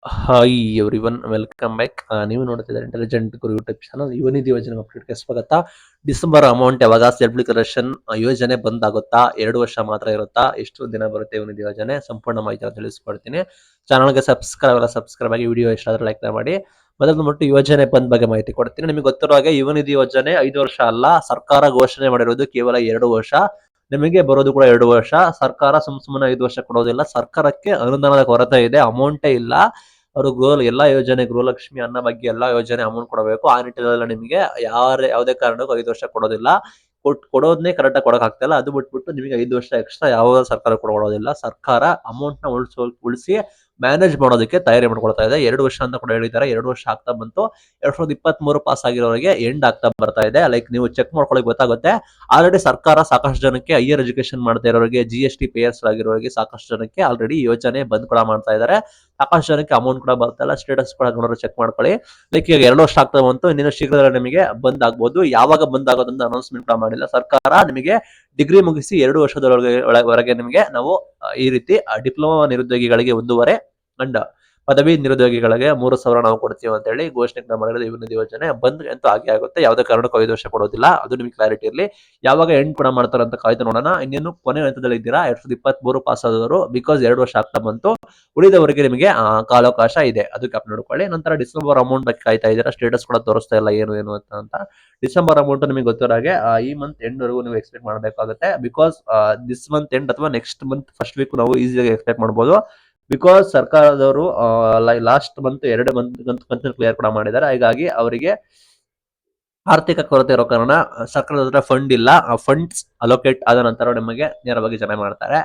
Hi everyone welcome back. ನೀವು ನೋಡ್ತಿದ್ದಾರೆ intelligent ಗುರು YouTube channel. Yuvanidhi ಯೋಜನೆ ಅಪ್ಡೇಟ್ಗೆ ಸ್ವಾಗತ. ಡಿಸೆಂಬರ್ ಅಮೌಂಟ್ ಯಾವಾಗ ಸೆಲ್ಫ್ ಡಿಕ್ಲರೇಷನ್ ಯೋಜನೆ ಬಂದ್ ಆಗುತ್ತಾ? 2 ವರ್ಷ ಮಾತ್ರ ಇರುತ್ತಾ? ಎಷ್ಟು ದಿನ ಬರುತ್ತೆ ಯುವನಿಧಿ ಯೋಜನೆ? ಸಂಪೂರ್ಣ ಮಾಹಿತಿ ತಿಳಿಸ್ಕೊಡ್ತೀನಿ. ಚಾನಲ್ಗೆ ಸಬ್ಸ್ಕ್ರೈಬ್ ಆಗಿ ವಿಡಿಯೋ ಇಷ್ಟ ಆದ್ರೆ ಲೈಕ್ ಮಾಡಿ. ಮೊದಲು ಬಂದ್ಬಿಟ್ಟು ಯೋಜನೆ ಬಂದ್ ಬಗ್ಗೆ ಮಾಹಿತಿ ಕೊಡ್ತೀನಿ. ನಿಮಗೆ ಗೊತ್ತಿರೋ ಹಾಗೆ ಯುವನಿಧಿ ಯೋಜನೆ 5 ವರ್ಷ ಅಲ್ಲ, ಸರ್ಕಾರ ಘೋಷಣೆ ಮಾಡಿರೋದು ಕೇವಲ 2 ವರ್ಷ. ನಿಮಗೆ ಬರೋದು ಕೂಡ 2 ವರ್ಷ. ಸರ್ಕಾರ ಸುಮ್ಮನೆ 5 ವರ್ಷ ಕೊಡೋದಿಲ್ಲ. ಸರ್ಕಾರಕ್ಕೆ ಅನುದಾನದ ಕೊರತೆ ಇದೆ, ಅಮೌಂಟೇ ಇಲ್ಲ. ಅವರು ಎಲ್ಲಾ ಯೋಜನೆ, ಗೃಹಲಕ್ಷ್ಮಿ, ಅನ್ನಭಾಗ್ಯ ಎಲ್ಲಾ ಯೋಜನೆ ಅಮೌಂಟ್ ಕೊಡಬೇಕು. ಆ ನಿಟ್ಟಿನಲ್ಲಿ ನಿಮಗೆ ಯಾವುದೇ ಕಾರಣಕ್ಕೂ 5 ವರ್ಷ ಕೊಡೋದಿಲ್ಲ. ಕೊಡೋದನ್ನೇ ಕರೆಕ್ಟ್ ಆಗಿ ಕೊಡಕ್ ಆಗ್ತಾ ಇಲ್ಲ. ಅದು ಬಿಟ್ಬಿಟ್ಟು ನಿಮಗೆ 5 ವರ್ಷ ಎಕ್ಸ್ಟ್ರಾ ಯಾವ ಸರ್ಕಾರ ಕೊಡೋದಿಲ್ಲ. ಸರ್ಕಾರ ಅಮೌಂಟ್ ನ ಉಳಿಸಿ ಮ್ಯಾನೇಜ್ ಮಾಡೋದಕ್ಕೆ ತಯಾರಿ ಮಾಡ್ಕೊಳ್ತಾ ಇದೆ. 2 ವರ್ಷ ಅಂತ ಕೂಡ ಹೇಳಿದ್ದಾರೆ. 2 ವರ್ಷ ಆಗ್ತಾ ಬಂತು. 2023 ಪಾಸ್ ಆಗಿರೋರಿಗೆ ಎಂಡ್ ಆಗ್ತಾ ಬರ್ತಾ ಇದೆ. ಲೈಕ್ ನೀವು ಚೆಕ್ ಮಾಡ್ಕೊಳ್ಳಿ, ಗೊತ್ತಾಗುತ್ತೆ. ಆಲ್ರೆಡಿ ಸರ್ಕಾರ ಸಾಕಷ್ಟು ಜನಕ್ಕೆ, ಹೈಯರ್ ಎಜುಕೇಶನ್ ಮಾಡ್ತಾ ಇರೋರಿಗೆ, GST ಪೇಯರ್ಸ್ ಆಗಿರೋರಿಗೆ ಸಾಕಷ್ಟು ಜನಕ್ಕೆ ಆಲ್ರೆಡಿ ಯೋಜನೆ ಬಂದ್ ಕೂಡ ಮಾಡ್ತಾ ಇದ್ದಾರೆ. ಸಾಕಷ್ಟು ಜನಕ್ಕೆ ಅಮೌಂಟ್ ಕೂಡ ಬರ್ತಾ ಇಲ್ಲ. ಸ್ಟೇಟಸ್ ಕೂಡ ಚೆಕ್ ಮಾಡ್ಕೊಳ್ಳಿ. ಲೈಕ್ ಈಗ 2 ವರ್ಷ ಆಗ್ತಾ ಬಂತು. ಇನ್ನೇನು ಶೀಘ್ರದಲ್ಲೇ ನಿಮಗೆ ಬಂದ್ ಆಗ್ಬೋದು. ಯಾವಾಗ ಬಂದ್ ಆಗೋದಂತ ಅನೌನ್ಸ್ಮೆಂಟ್ ಕೂಡ ಮಾಡಿಲ್ಲ ಸರ್ಕಾರ. ನಿಮಗೆ ಡಿಗ್ರಿ ಮುಗಿಸಿ 2 ವರ್ಷದವರೆಗೆ ನಿಮಗೆ ನಾವು ಈ ರೀತಿ ಡಿಪ್ಲೊಮಾ ನಿರುದ್ಯೋಗಿಗಳಿಗೆ 1.5 ಅಂಡ್ ಪದವಿ ನಿರುದ್ಯೋಗಿಗಳಿಗೆ 3,000 ನಾವು ಕೊಡ್ತೀವಿ ಅಂತ ಹೇಳಿ ಘೋಷಣೆ ಮಾಡಿರೋದು ಯುವನಿಧಿ ಯೋಜನೆ. ಬಂದ್ ಅಂತೂ ಹಾಗೆ ಆಗುತ್ತೆ. ಯಾವುದೇ ಕಾರಣಕ್ಕೂ 5 ವರ್ಷ ಕೊಡೋದಿಲ್ಲ. ಅದು ನಿಮಗೆ ಕ್ಲಾರಿಟಿ ಇರಲಿ. ಯಾವಾಗ ಎಂಡ್ ಕೂಡ ಮಾಡ್ತಾರೆ ಅಂತ ಕಾಯ್ದು ನೋಡೋಣ. ಇನ್ನೇನು ಕೊನೆ ಹಂತದಲ್ಲಿ ಇದ್ದೀರಾ 2023 ಪಾಸ್ ಆದವರು, ಬಿಕಾಸ್ 2 ವರ್ಷ ಆಗ್ತಾ ಬಂತು. ಉಳಿದವರಿಗೆ ನಿಮಗೆ ಕಾಲಾವಕಾಶ ಇದೆ. ಅದಕ್ಕೆ ಅಪ್ ನೋಡ್ಕೊಳ್ಳಿ. ನಂತರ ಡಿಸೆಂಬರ್ ಅಮೌಂಟ್ ಬಗ್ಗೆ ಕಾಯ್ತಾ ಇದ್ದೀರಾ. ಸ್ಟೇಟಸ್ ಕೂಡ ತೋರಿಸ್ತಾ ಇಲ್ಲ ಏನು ಅಂತ. ಡಿಸೆಂಬರ್ ಅಮೌಂಟ್ ನಿಮಗೆ ಗೊತ್ತಿರೋ ಹಾಗೆ ಈ ಮಂತ್ ಎಂಡ್ ವರೆಗೂ ನೀವು ಎಕ್ಸ್ಪೆಕ್ಟ್ ಮಾಡಬೇಕಾಗುತ್ತೆ. ಬಿಕಾಸ್ ದಿಸ್ ಮಂತ್ ಎಂಡ್ ಅಥವಾ ನೆಕ್ಸ್ಟ್ ಮಂತ್ ಫಸ್ಟ್ ವೀಕ್ ನಾವು ಈಸಿಯಾಗಿ ಎಕ್ಸ್ಪೆಕ್ಟ್ ಮಾಡಬಹುದು. ಬಿಕಾಸ್ ಸರ್ಕಾರದವರು ಲಾಸ್ಟ್ ಮಂತ್ 2 ಮಂತ್ ಕಂತು ಕ್ಲಿಯರ್ ಕೂಡ ಮಾಡಿದ್ದಾರೆ. ಹಾಗಾಗಿ ಅವರಿಗೆ ಆರ್ಥಿಕ ಕೊರತೆ ಇರೋ ಕಾರಣ ಸರ್ಕಾರದ ಹತ್ರ ಫಂಡ್ ಇಲ್ಲ. ಆ ಫಂಡ್ಸ್ ಅಲೋಕೇಟ್ ಆದ ನಂತರ ನಿಮಗೆ ನೇರವಾಗಿ ಜಮೆ ಮಾಡ್ತಾರೆ.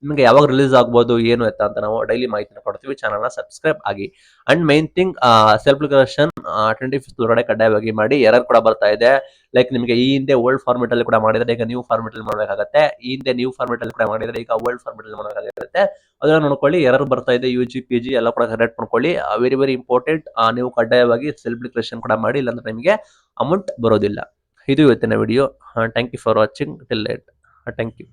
ನಿಮಗೆ ಯಾವಾಗ ರಿಲೀಸ್ ಆಗ್ಬೋದು ಏನು ಎತ್ತ ಅಂತ ನಾವು ಡೈಲಿ ಮಾಹಿತಿನ ಕೊಡ್ತೀವಿ. ಚಾನಲ್ನ ಸಬ್ಸ್ಕ್ರೈಬ್ ಆಗಿ. And main thing, self declaration 25th ಒಳಗಡೆ ಕಡ್ಡಾಯವಾಗಿ ಮಾಡಿ. ಎರರ್ ಕೂಡ ಬರ್ತಾ ಇದೆ. ಲೈಕ್ ನಿಮಗೆ ಈ ಹಿಂದೆ ಓಲ್ಡ್ ಫಾರ್ಮೆಟ್ ಅಲ್ಲಿ ಕೂಡ ಮಾಡಿದ್ರೆ ಈಗ ನ್ಯೂ ಫಾರ್ಮೆಟ್ ಅಲ್ಲಿ ಮಾಡಬೇಕಾಗುತ್ತೆ. ಈ ಹಿಂದೆ ನ್ಯೂ ಫಾರ್ಮೆಟ್ ಅಲ್ಲಿ ಕೂಡ ಮಾಡಿದ್ರೆ ಈಗ ಓಲ್ಡ್ ಫಾರ್ಮೆಟ್ ಅಲ್ಲಿ ಮಾಡಬೇಕಾಗುತ್ತೆ. ಅದನ್ನ ನೋಡ್ಕೊಳ್ಳಿ. ಎರರ್ ಬರ್ತಾ ಇದೆ. UG PG ಎಲ್ಲ ಕೂಡ ಕರೆಕ್ಟ್ ಮಾಡ್ಕೊಳ್ಳಿ. Very very important. ನೀವು ಕಡ್ಡಾಯವಾಗಿ ಸೆಲ್ಫ್ ಡಿಕ್ಲರೇಷನ್ ಕೂಡ ಮಾಡಿ, ಇಲ್ಲಾಂದ್ರೆ ನಿಮಗೆ ಅಮೌಂಟ್ ಬರೋದಿಲ್ಲ. ಇದು ಇವತ್ತಿನ ವಿಡಿಯೋ. Thank you for watching till late. Thank you.